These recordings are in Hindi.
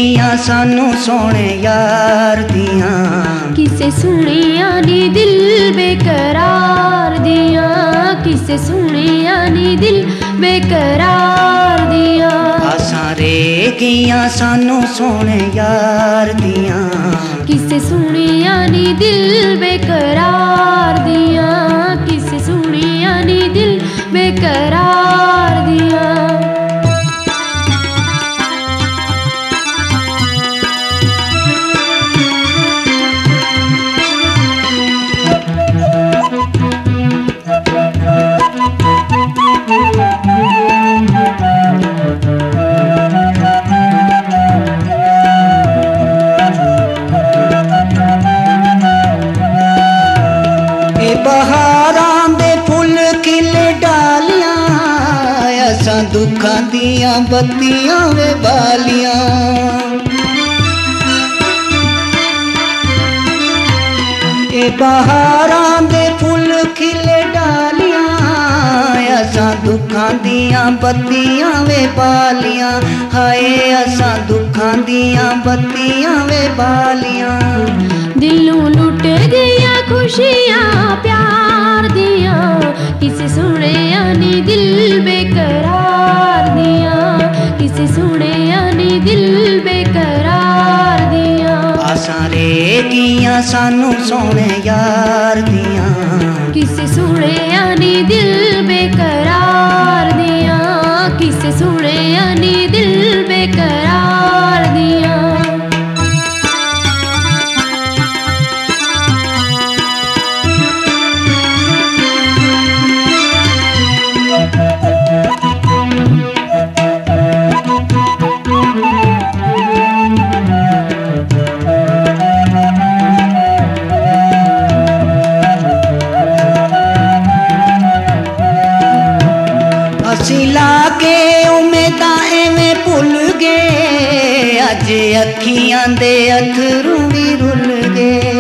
गईयां सानू सोने यार दियां, किसे सुनिया नी दिल बेकरार दियां, किसे सुनिया नी दिल बेकरार दियां। आसां रे गईयां सानू सोने यार दियां, किसे सुनिया नी दिल बेकरार दियां, किसे सुनिया नी दिल बेकरार दियां। बहारां दे फुल खिले डालियां, असां दुखां दियां बत्तियां वे बालियां। ए बहारां दे फुल खिले डालियां, असां दुखां दियां बत्तियां वे बालियां। हाय असां दुखां दियां बत्तियां वे बालियां। दिलों लुट गया खुशियां प्यार दियां, किसे सुने नी दिल बेकरार दियां, किसे सुने नी दिल बेकरार दियां। आसां रे गईयां सानू सोने यार दियां, किसे सुने नी दिल बेकरार दियां, किसे सुने नी दिल बेकरार दियां। लागे उम्मीदां एवें भुल गए, अज अखियां दे अथरू भी रुल गए।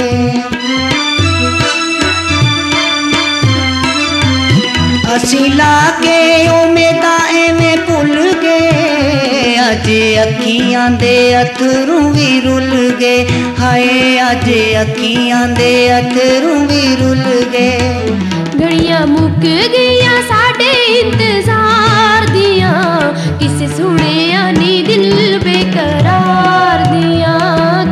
असी लागे उम्मीदां एवें भुल गए, अज अखियां दे अथरू भी रुल गए। हाय अज अखियां दे अथरू भी रुल गए। घड़ियां मुक गईयां साडे इंतजार दियां, किसे सुने नी दिल बेकरार दियां,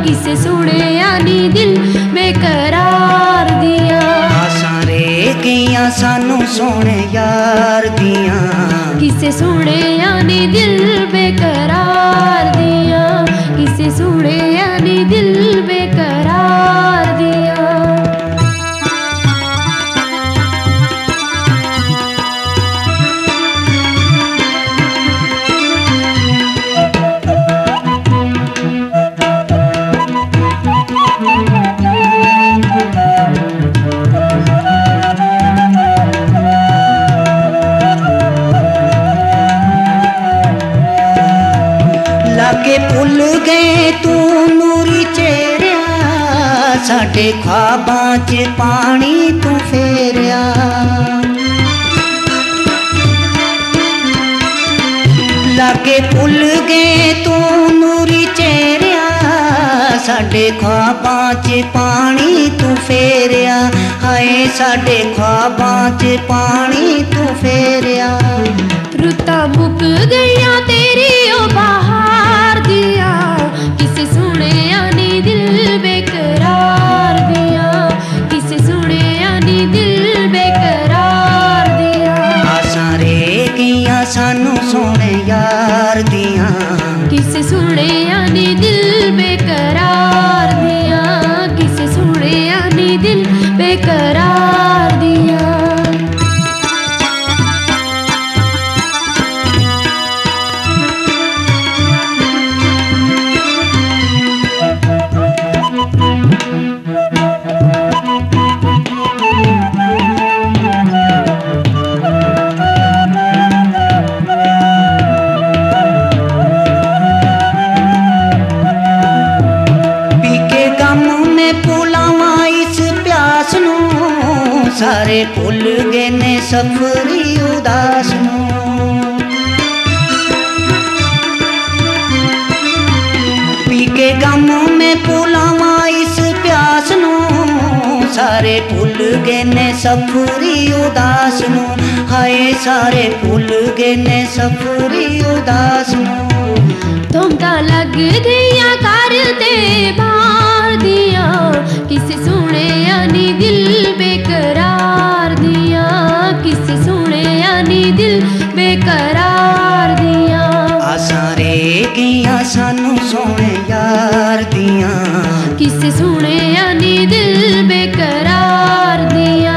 किसे सुने नी दिल बेकरार दियां। आसां रे गईयां सानू सोने यार दियां, किसे सुने नी दिल बेकरार दियां, किसे सुने नी दिल बेकरार दियां। लागे भुल गए तू नूरी चेहरा, साडे ख्वाबां च पानी तू फेरिया। लागे भुल गए तू नूरी चेहरा, साडे ख्वाबां च पानी तू फेरिया। हाय साडे ख्वाबां च पानी तू फेरिया। रुतां मुक गईयां तेरी ओ बहार दियां, किसे सुने नी दिल बेकरार दियां, किसे सुने नी दिल बेकरार दियां। आसां रे गईयां सानू सोने यार दियां, किसे सुने नी दिल बेकरार दियां, किसे सुने नी दिल बेकरार दियां। सारे भुल गए ने सफरी उदास नूं। तेरे गम में भुलावा इस प्यास नू सारे भुल गए ने सफरी उदास नू हाय सारे भुल गए ने सफरी उदास नू तुमका लग दिया करते बार दिया किसे सुने यानी दिल बेकरार दिया किसे सुने यानी दिल बेकरार दिया आसां रे गईयां सानू सोने यार दियां किसे सुने यानी दिल बेकरार दिया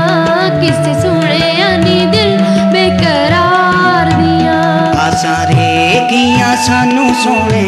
किसे सुने यानी दिल बेकरार दिया आसां रे गईयां सानू सोने